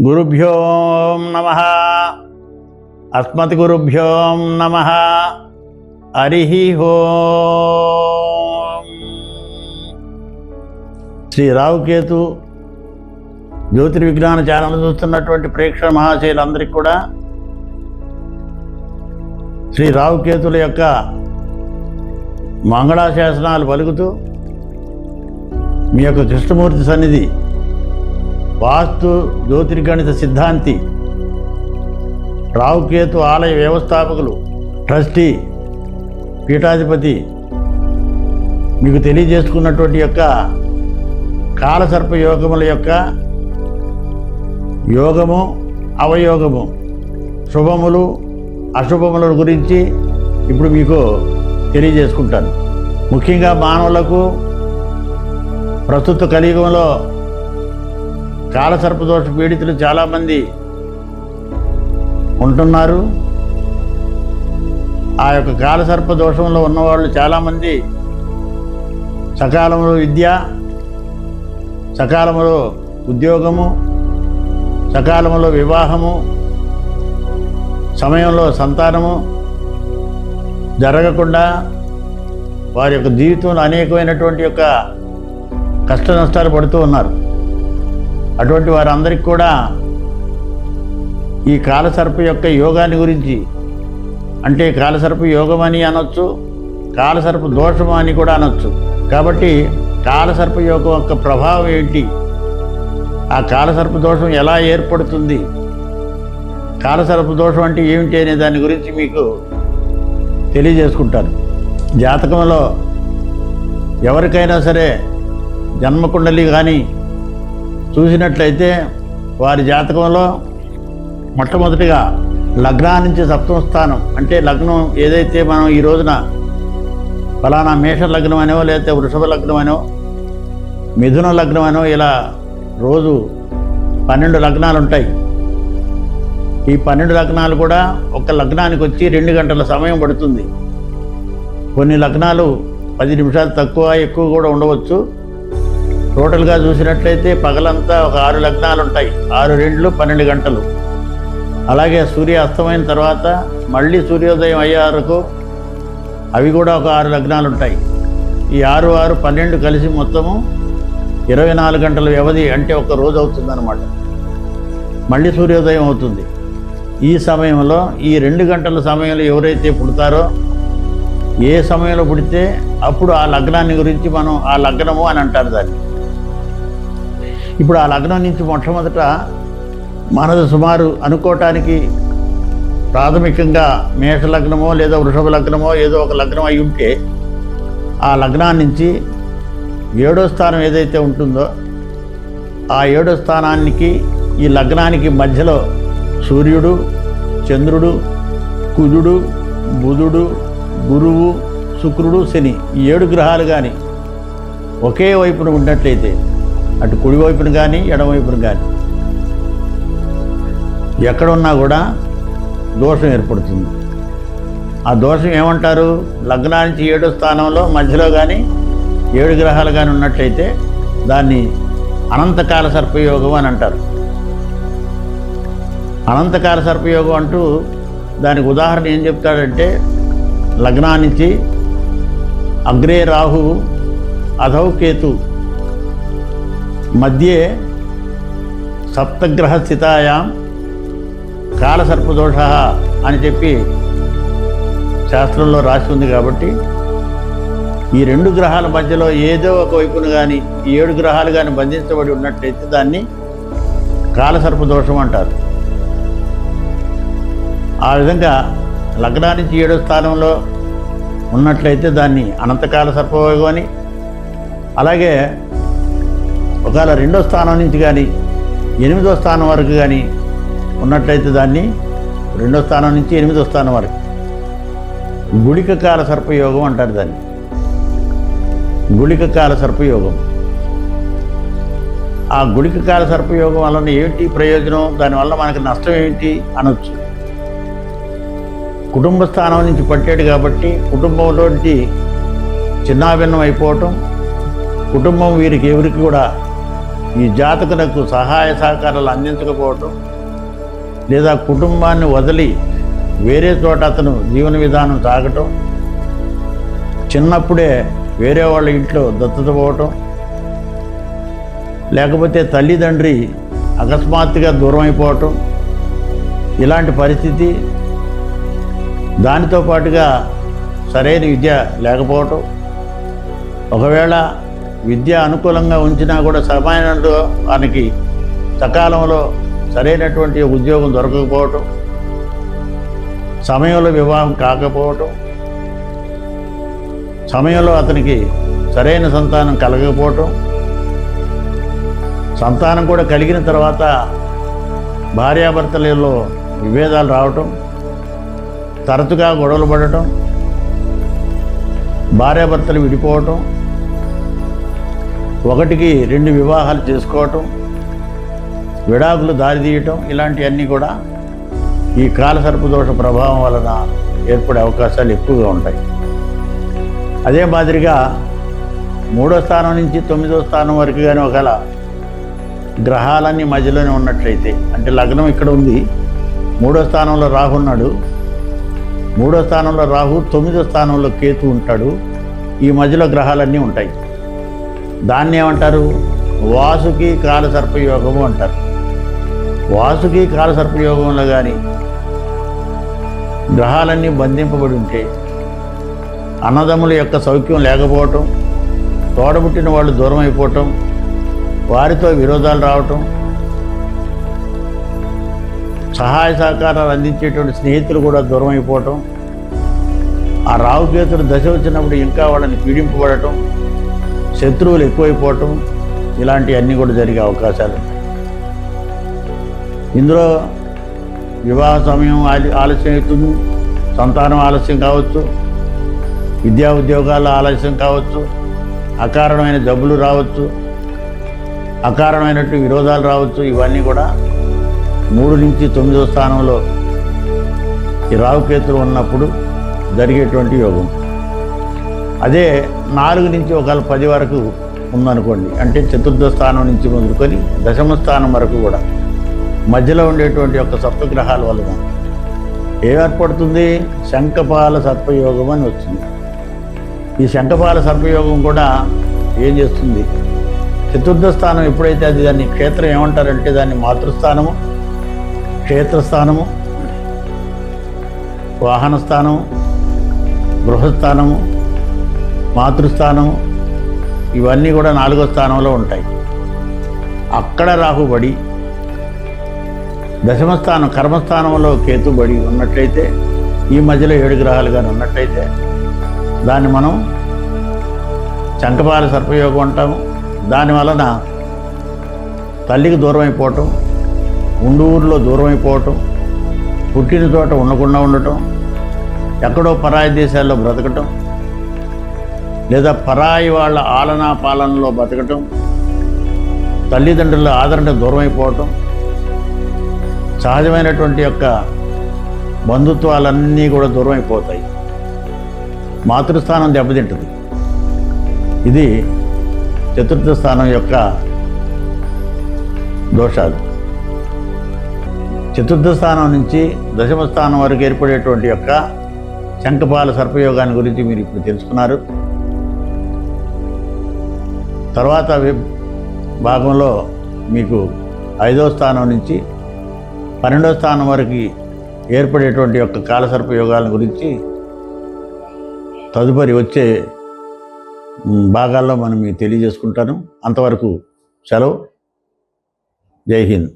గురుభ్యో నమః. అస్మద్గురుభ్యో నమః. హరి ఓం. శ్రీ రావుకేతు జ్యోతిర్విజ్ఞాన ఛానల్ చూస్తున్నటువంటి ప్రేక్షక మహాశయులందరికీ కూడా శ్రీ రావుకేతుల యొక్క మంగళాశాసనాలు పలుకుతూ మీ యొక్క కృష్ణమూర్తి సన్నిధి వాస్తు జ్యోతిర్గణిత సిద్ధాంతి రావుకేతు ఆలయ వ్యవస్థాపకులు ట్రస్టీ పీఠాధిపతి మీకు తెలియజేసుకున్నటువంటి యొక్క కాలసర్ప యోగముల యొక్క యోగము అవయోగము శుభములు అశుభముల గురించి ఇప్పుడు మీకు తెలియజేసుకుంటాను. ముఖ్యంగా మానవులకు ప్రస్తుత కలియుగంలో కాలసర్పదోష పీడితులు చాలామంది ఉంటున్నారు. ఆ యొక్క కాలసర్ప దోషంలో ఉన్నవాళ్ళు చాలామంది సకాలంలో విద్య, సకాలంలో ఉద్యోగము, సకాలంలో వివాహము, సమయంలో సంతానము జరగకుండా వారి యొక్క జీవితంలో అనేకమైనటువంటి యొక్క కష్ట నష్టాలు పడుతూ ఉన్నారు. అటువంటి వారందరికీ కూడా ఈ కాలసర్ప యొక్క యోగాన్ని గురించి, అంటే కాలసర్ప యోగం అని అనొచ్చు, కాలసర్ప దోషం అని కూడా అనొచ్చు. కాబట్టి కాలసర్ప యోగం యొక్క ప్రభావం ఏంటి, ఆ కాలసర్ప దోషం ఎలా ఏర్పడుతుంది, కాలసర్ప దోషం అంటే ఏమిటి అనే దాని గురించి మీకు తెలియజేసుకుంటాను. జాతకంలో ఎవరికైనా సరే జన్మకుండలి కానీ చూసినట్లయితే వారి జాతకంలో మొట్టమొదటిగా లగ్నం నుంచి సప్తమ స్థానం, అంటే లగ్నం ఏదైతే మనం ఈ రోజున ఫలానా మేష లగ్నం అనో, లేకపోతే వృషభ లగ్నం అనో, మిథున లగ్నం అనో, ఇలా రోజు 12 లగ్నాలు ఉంటాయి. ఈ 12 లగ్నాలు కూడా ఒక లగ్నానికి వచ్చి 2 గంటల సమయం పడుతుంది. కొన్ని లగ్నాలు 10 నిమిషాలు తక్కువ ఎక్కువ కూడా ఉండవచ్చు. టోటల్గా చూసినట్లయితే పగలంతా ఒక 6 లగ్నాలు ఉంటాయి. 6 2 12 గంటలు. అలాగే సూర్య అస్తమైన తర్వాత మళ్ళీ సూర్యోదయం అయ్యే వరకు అవి కూడా ఒక 6 లగ్నాలు ఉంటాయి. ఈ 6 6 12 కలిసి మొత్తము 24 గంటల వ్యవధి, అంటే ఒక రోజు అవుతుందన్నమాట. మళ్ళీ సూర్యోదయం అవుతుంది. ఈ సమయంలో ఈ 2 గంటల సమయంలో ఎవరైతే పుడతారో, ఏ సమయంలో పుడితే అప్పుడు ఆ లగ్నాన్ని గురించి మనం ఆ లగ్నము అని అంటారు దాన్ని. ఇప్పుడు ఆ లగ్నం నుంచి మొట్టమొదట మనది సుమారు అనుకోవటానికి ప్రాథమికంగా మేష లగ్నమో లేదా వృషభ లగ్నమో ఏదో ఒక లగ్నం అయి ఉంటే, ఆ లగ్నాన్ని నుంచి 7వ స్థానం ఏదైతే ఉంటుందో ఆ 7వ స్థానానికి ఈ లగ్నానికి మధ్యలో సూర్యుడు, చంద్రుడు, కుజుడు, బుధుడు, గురువు, శుక్రుడు, శని, ఈ 7 గ్రహాలు కానీ ఒకే వైపున ఉన్నట్లయితే, అటు కుడివైపున కానీ ఎడమవైపున కానీ ఎక్కడున్నా కూడా దోషం ఏర్పడుతుంది. ఆ దోషం ఏమంటారు, లగ్నానికి 7వ స్థానంలో మధ్యలో కానీ 7 గ్రహాలు కానీ ఉన్నట్లయితే దాన్ని అనంతకాల సర్పయోగం అని అంటారు. అనంతకాల సర్పయోగం అంటూ దానికి ఉదాహరణ ఏం చెప్తాడంటే, లగ్నానికి అగ్రే రాహు అధౌ కేతు మధ్యే సప్తగ్రహ స్థితాయాం కాలసర్పదోష అని చెప్పి శాస్త్రంలో రాసి ఉంది. కాబట్టి ఈ 2 గ్రహాల మధ్యలో ఏదో ఒక వైపున కానీ ఈ 7 గ్రహాలు కానీ బంధించబడి ఉన్నట్లయితే దాన్ని కాలసర్పదోషం అంటారు. ఆ విధంగా లగ్నానికి 7వ స్థానంలో ఉన్నట్లయితే దాన్ని అనంతకాల సర్పయోగం అని, అలాగే ఒకవేళ 2వ స్థానం నుంచి కానీ 8వ స్థానం వరకు కానీ ఉన్నట్లయితే దాన్ని 2వ స్థానం నుంచి 8వ స్థానం వరకు గుళిక కాల సర్పయోగం అంటారు దాన్ని. గుళిక కాల సర్పయోగం. ఆ గుళిక కాల సర్పయోగం వలన ఏంటి ప్రయోజనం, దానివల్ల మనకు నష్టం ఏంటి అనొచ్చు. కుటుంబ స్థానం నుంచి పట్టాడు కాబట్టి కుటుంబంలోంచి చిన్నాభిన్నం అయిపోవటం, కుటుంబం వీరికి ఎవరికి కూడా ఈ జాతకులకు సహాయ సహకారాలు అందించకపోవటం, లేదా కుటుంబాన్ని వదిలి వేరే చోట అతను జీవన విధానం సాగటం, చిన్నప్పుడే వేరే వాళ్ళ ఇంట్లో దత్తత పోవటం, లేకపోతే తల్లిదండ్రి అకస్మాత్తుగా దూరం అయిపోవటం, ఇలాంటి పరిస్థితి, దానితో పాటుగా సరైన విద్య లేకపోవటం, ఒకవేళ విద్య అనుకూలంగా ఉంచినా కూడా సమయంలో వానికి సకాలంలో సరైనటువంటి ఉద్యోగం దొరకకపోవటం, సమయంలో వివాహం కాకపోవటం, సమయంలో అతనికి సరైన సంతానం కలగకపోవటం, సంతానం కూడా కలిగిన తర్వాత భార్యాభర్తలలో విభేదాలు రావటం, తరచుగా గొడవలు పడటం, భార్యాభర్తలు విడిపోవటం, ఒకటికి 2 వివాహాలు చేసుకోవటం, విడాకులు దారితీయటం, ఇలాంటివన్నీ కూడా ఈ కాలసర్పదోష ప్రభావం వలన ఏర్పడే అవకాశాలు ఎక్కువగా ఉంటాయి. అదే మాదిరిగా 3వ స్థానం నుంచి 9వ స్థానం వరకు కానీ ఒకవేళ గ్రహాలన్నీ మధ్యలోనే ఉన్నట్లయితే, అంటే లగ్నం ఇక్కడ ఉంది, 3వ స్థానంలో రాహు ఉన్నాడు, 3వ స్థానంలో రాహు, 9వ స్థానంలో కేతు ఉంటాడు, ఈ మధ్యలో గ్రహాలన్నీ ఉంటాయి. దాన్ని ఏమంటారు? వాసుకి కాలసర్పయోగము అంటారు. వాసుకి కాలసర్పయోగంలో కానీ గ్రహాలన్నీ బంధింపబడి ఉంటే, అన్నదమ్ముల యొక్క సౌఖ్యం లేకపోవటం, తోడబుట్టిన వాళ్ళు దూరం అయిపోవటం, వారితో విరోధాలు రావటం, సహాయ సహకారాలు అందించేటువంటి స్నేహితులు కూడా దూరం అయిపోవటం, ఆ రాహుకేతుడు దశ వచ్చినప్పుడు ఇంకా వాళ్ళని పీడింపబడటం, శత్రువులు ఎక్కువైపోవటం, ఇలాంటివన్నీ కూడా జరిగే అవకాశాలు ఉంటాయి. ఇందులో వివాహ సమయం ఆలస్యం అవుతుంది, సంతానం ఆలస్యం కావచ్చు, విద్యా ఉద్యోగాల ఆలస్యం కావచ్చు, అకారణమైన జబ్బులు రావచ్చు, అకారణమైనటువంటి విరోధాలు రావచ్చు. ఇవన్నీ కూడా 3 నుంచి 9వ స్థానంలో ఈ రాహుకేతులు ఉన్నప్పుడు జరిగేటువంటి యోగం. అదే 4 నుంచి 10 వరకు ఉందనుకోండి, అంటే 4వ స్థానం నుంచి మొదలుకొని 10వ స్థానం వరకు కూడా మధ్యలో ఉండేటువంటి యొక్క సప్తగ్రహాల వలన ఏర్పడుతుంది? శంఖపాల సర్పయోగం అని వచ్చింది. ఈ శంఖపాల సర్పయోగం కూడా ఏం చేస్తుంది? 4వ స్థానం ఎప్పుడైతే అది దాన్ని క్షేత్రం ఏమంటారంటే దాన్ని మాతృస్థానము, క్షేత్రస్థానము, వాహనస్థానము, గృహస్థానము, మాతృస్థానము, ఇవన్నీ కూడా 4వ స్థానంలో ఉంటాయి. అక్కడ రాహుబడి 10వ స్థానం కర్మస్థానంలో కేతుబడి ఉన్నట్లయితే, ఈ మధ్యలో 7 గ్రహాలు కానీ ఉన్నట్లయితే దాన్ని మనం శంఖపాల సర్పయోగం అంటాము. దాని వలన తల్లికి దూరం అయిపోవటం, ఉండు ఊరిలో దూరం అయిపోవటం, పుట్టిన చోట ఉండకుండా ఉండటం, ఎక్కడో పరాయి దేశాల్లో బ్రతకటం, లేదా పరాయి వాళ్ళ ఆలనా పాలనలో బ్రతకటం, తల్లిదండ్రుల ఆదరణ దూరం అయిపోవటం, సహజమైనటువంటి యొక్క బంధుత్వాలన్నీ కూడా దూరం అయిపోతాయి. మాతృస్థానం దెబ్బతింటుంది. ఇది 4వ స్థానం యొక్క దోషాలు. 4వ స్థానం నుంచి 10వ స్థానం వరకు ఏర్పడేటువంటి యొక్క శంఖపాల సర్పయోగాన్ని గురించి మీరు ఇప్పుడు తెలుసుకున్నారు. తర్వాత భాగంలో మీకు 5వ స్థానం నుంచి 12వ స్థానం వరకు ఏర్పడేటువంటి యొక్క కాలసర్పయోగాల గురించి తదుపరి వచ్చే భాగాల్లో మనం మీకు తెలియజేసుకుంటాను. అంతవరకు సెలవు. జై హింద్.